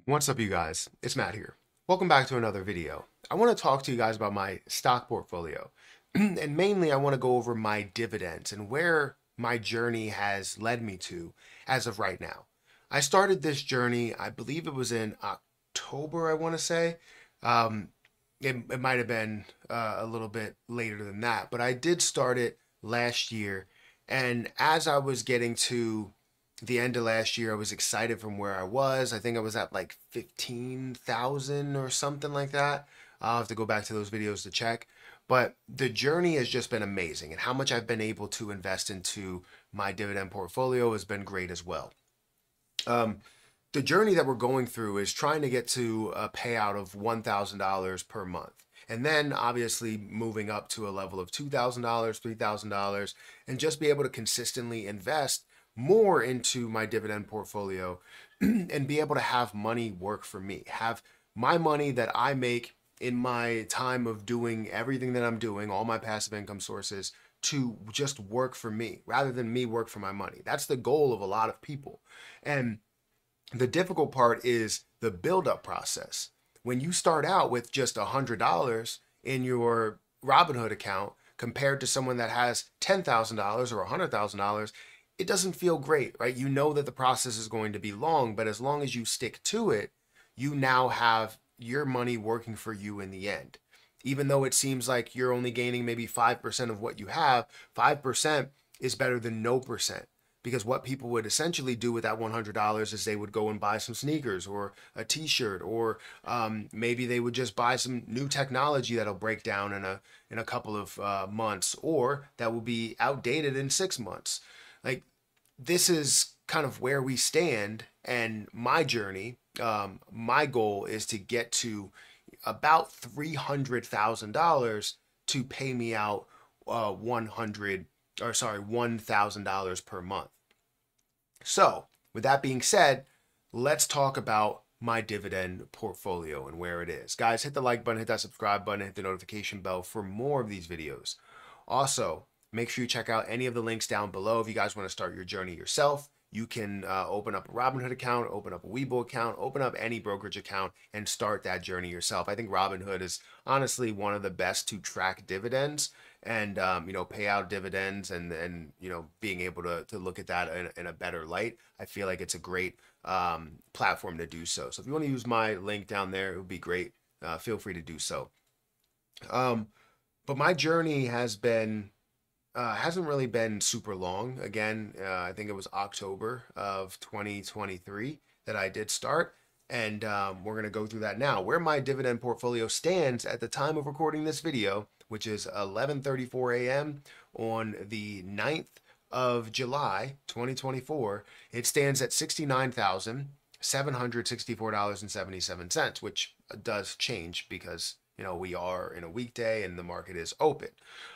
What's up, you guys? It's Matt here. Welcome back to another video. I want to talk to you guys about my stock portfolio. And mainly, I want to go over my dividends and where my journey has led me to as of right now. I started this journey, I believe it was in October, I want to say. Um, it might have been a little bit later than that, but I did start it last year. And as I was getting to the end of last year, I was excited from where I was. I think I was at like 15,000 or something like that. I'll have to go back to those videos to check. But the journey has just been amazing, and how much I've been able to invest into my dividend portfolio has been great as well. Um, the journey that we're going through is trying to get to a payout of $1,000 per month. And then obviously moving up to a level of $2,000, $3,000, and just be able to consistently invest more into my dividend portfolio and be able to have money work for me. Have my money that I make in my time of doing everything that I'm doing, all my passive income sources, to just work for me rather than me work for my money. That's the goal of a lot of people. And the difficult part is the build-up process. When you start out with just $100 in your Robinhood account compared to someone that has $10,000 or $100,000, it doesn't feel great, right? You know that the process is going to be long, but as long as you stick to it, you now have your money working for you in the end. Even though it seems like you're only gaining maybe 5% of what you have, 5% is better than no percent. Because what people would essentially do with that $100 is they would go and buy some sneakers or a t-shirt, or maybe they would just buy some new technology that'll break down in a couple of months, or that will be outdated in 6 months. Like, this is kind of where we stand, and my journey. My goal is to get to about $300,000 to pay me out 1,000 per month. So, with that being said, let's talk about my dividend portfolio and where it is. Guys, hit the like button, hit that subscribe button, hit the notification bell for more of these videos. Also, make sure you check out any of the links down below if you guys want to start your journey yourself. You can open up a Robinhood account, open up a Webull account, open up any brokerage account, and start that journey yourself. I think Robinhood is honestly one of the best to track dividends and pay out dividends, and being able to look at that in a better light. I feel like it's a great platform to do so. So if you want to use my link down there, it would be great. Feel free to do so. Um, but my journey hasn't really been super long. Again, I think it was October of 2023 that I did start. And we're going to go through that now. Where my dividend portfolio stands at the time of recording this video, which is 11:34 a.m. on the 9th of July, 2024, it stands at $69,764.77, which does change because we are in a weekday and the market is open.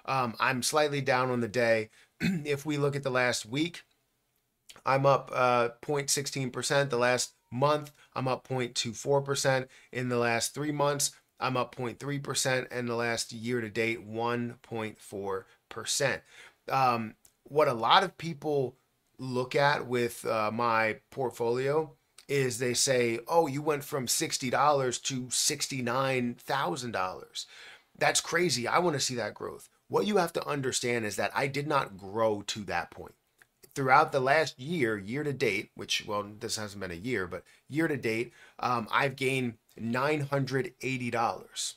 I'm slightly down on the day. If we look at the last week, I'm up 0.16%. The last month, I'm up 0.24%. In the last 3 months, I'm up 0.3%. And the last year to date, 1.4%. What a lot of people look at with my portfolio is they say, oh, you went from $60 to $69,000. That's crazy. I want to see that growth. What you have to understand is that I did not grow to that point. Throughout the last year, year to date, which, well, this hasn't been a year, but year to date, I've gained $980.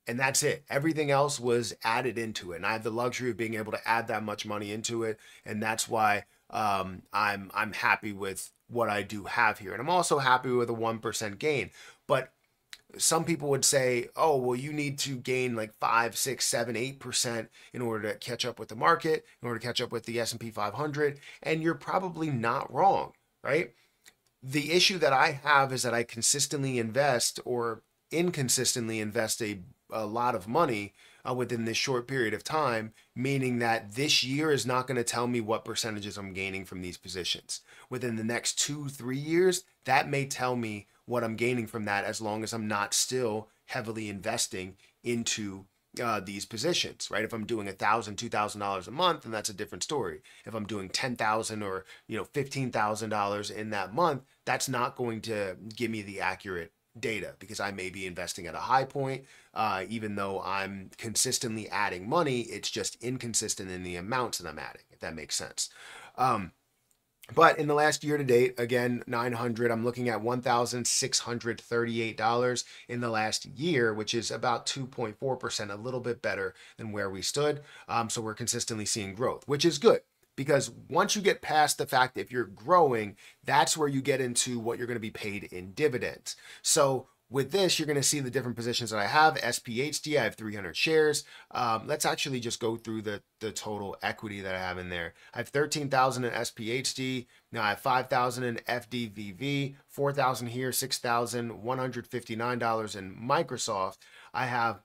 And that's it. Everything else was added into it, and I have the luxury of being able to add that much money into it, and that's why I'm happy with what I do have here, and I'm also happy with a 1% gain. But some people would say, oh, well, you need to gain like 5, 6, 7, 8% in order to catch up with the market, in order to catch up with the S&P 500, and you're probably not wrong, right? The issue that I have is that I consistently invest or inconsistently invest a lot of money within this short period of time, meaning that this year is not going to tell me what percentages I'm gaining from these positions. Within the next 2, 3 years, that may tell me what I'm gaining from that, as long as I'm not still heavily investing into these positions, right? If I'm doing $1,000, $2,000 a month, then that's a different story. If I'm doing 10,000 or $15,000 in that month, that's not going to give me the accurate data because I may be investing at a high point. Even though I'm consistently adding money, it's just inconsistent in the amounts that I'm adding, if that makes sense. But in the last year to date, again, 900, I'm looking at $1,638 in the last year, which is about 2.4%, a little bit better than where we stood. So we're consistently seeing growth, which is good. Because once you get past the fact that if you're growing, that's where you get into what you're going to be paid in dividends. So with this, you're going to see the different positions that I have. SPHD, I have 300 shares. Let's actually just go through the total equity that I have in there. I have 13,000 in SPHD. Now I have 5,000 in FDVV, 4,000 here, $6,159 in Microsoft. I have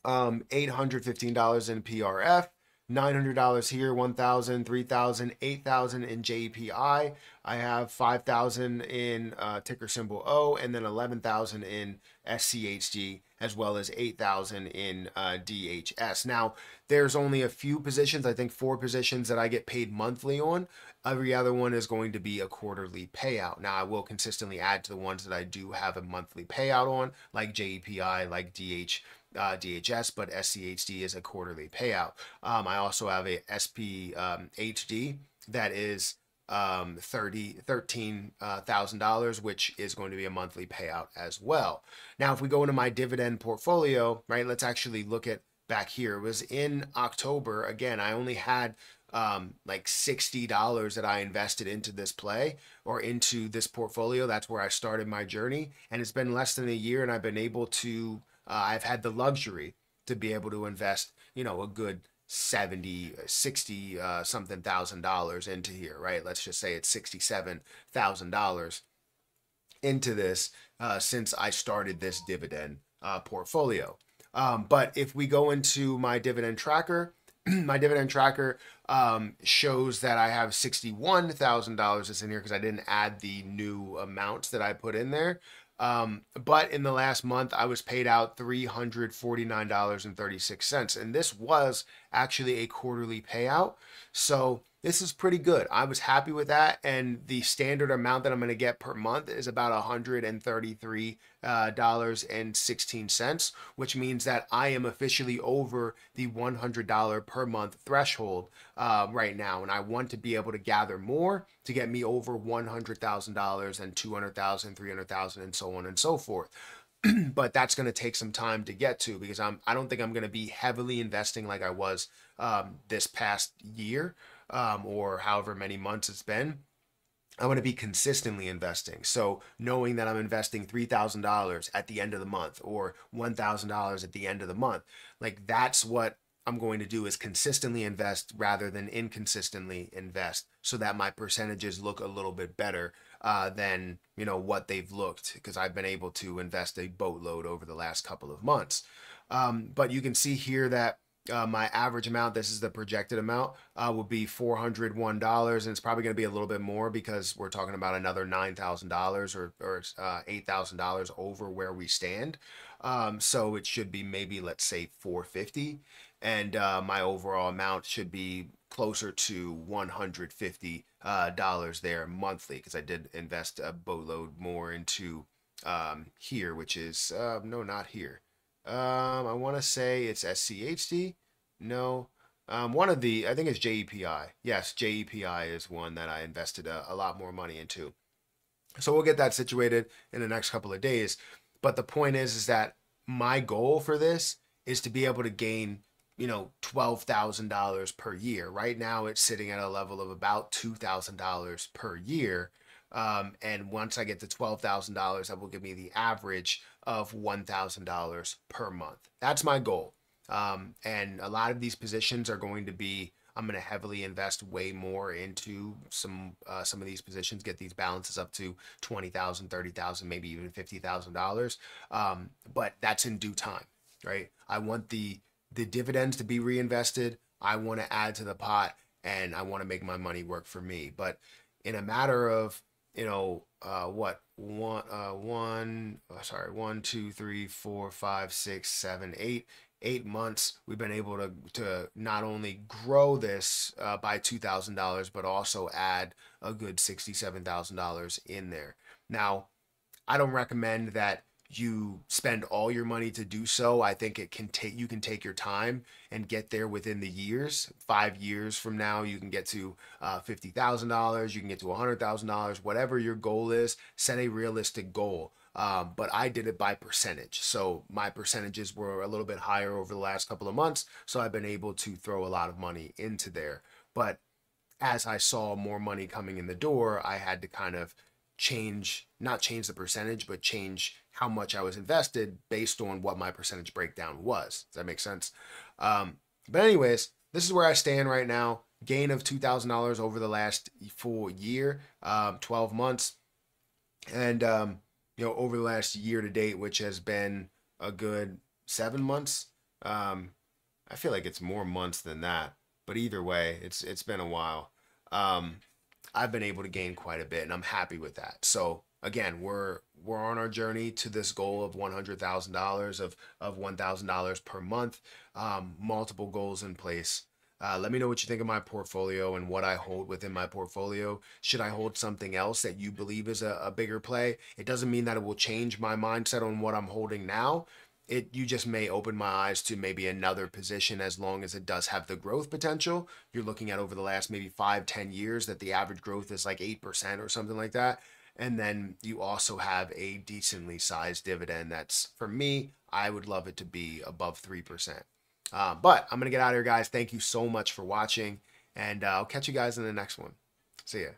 $815 in PRF. $900 here, 1,000, 3,000, 8,000 in JPI. I have 5,000 in ticker symbol O, and then 11,000 in SCHD, as well as 8,000 in DHS. Now, there's only a few positions, I think 4 positions that I get paid monthly on. Every other one is going to be a quarterly payout. Now, I will consistently add to the ones that I do have a monthly payout on, like JEPI, like DHS, but SCHD is a quarterly payout. I also have a SPHD that is $13,000, which is going to be a monthly payout as well. Now, if we go into my dividend portfolio, right, let's actually look at back here. It was in October. Again, I only had like $60 that I invested into this play or into this portfolio. That's where I started my journey. And it's been less than a year, and I've been able to I've had the luxury to be able to invest, a good 70, 60 something $1,000 into here, right? Let's just say it's $67,000 into this since I started this dividend portfolio. But if we go into my dividend tracker, my dividend tracker shows that I have $61,000 that's in here because I didn't add the new amounts that I put in there. But in the last month, I was paid out $349.36. And this was actually a quarterly payout. So this is pretty good. I was happy with that. And the standard amount that I'm going to get per month is about $133.16, which means that I am officially over the $100 per month threshold right now. And I want to be able to gather more to get me over $100,000 and $200,000, $300,000, and so on and so forth. But that's going to take some time to get to because I don't think I'm going to be heavily investing like I was this past year or however many months it's been. I want to be consistently investing. So knowing that I'm investing $3,000 at the end of the month or $1,000 at the end of the month, like that's what I'm going to do is consistently invest rather than inconsistently invest so that my percentages look a little bit better than, what they've looked because I've been able to invest a boatload over the last couple of months. But you can see here that my average amount, this is the projected amount, will be $401, and it's probably going to be a little bit more because we're talking about another $9,000 or $8,000 over where we stand. So it should be maybe, let's say, $450, and my overall amount should be closer to $150 there monthly because I did invest a boatload more into here, which is no, not here. I want to say it's SCHD. No. One of the, I think it's JEPI. Yes, JEPI is one that I invested a lot more money into. So we'll get that situated in the next couple of days. But the point is that my goal for this is to be able to gain, $12,000 per year. Right now it's sitting at a level of about $2,000 per year. And once I get to $12,000, that will give me the average of $1,000 per month. That's my goal. And a lot of these positions are going to be, I'm going to heavily invest way more into some of these positions, get these balances up to $20,000, $30,000, maybe even $50,000. But that's in due time, right? I want the dividends to be reinvested. I want to add to the pot and I want to make my money work for me. But in a matter of, 1, 2, 3, 4, 5, 6, 7, 8, 8 months, we've been able to not only grow this by $2,000, but also add a good $67,000 in there. Now, I don't recommend that you spend all your money to do so. I think you can take your time and get there within the years. 5 years from now, you can get to $50,000. You can get to $100,000. Whatever your goal is, set a realistic goal. But I did it by percentage. So my percentages were a little bit higher over the last couple of months. So I've been able to throw a lot of money into there. But as I saw more money coming in the door, I had to kind of not change the percentage, but change how much I was invested based on what my percentage breakdown was. Does that make sense? But anyways, this is where I stand right now. Gain of $2,000 over the last full year, 12 months. And, over the last year to date, which has been a good 7 months. I feel like it's more months than that, but either way, it's been a while. I've been able to gain quite a bit, and I'm happy with that. So again, we're on our journey to this goal of $100,000 of $1,000 per month. Multiple goals in place. Let me know what you think of my portfolio and what I hold within my portfolio. Should I hold something else that you believe is a bigger play? It doesn't mean that it will change my mindset on what I'm holding now. You just may open my eyes to maybe another position as long as it does have the growth potential. You're looking at over the last maybe 5-10 years that the average growth is like 8% or something like that. And then you also have a decently sized dividend that's, for me, I would love it to be above 3%. But I'm going to get out of here, guys. Thank you so much for watching, and I'll catch you guys in the next one. See ya.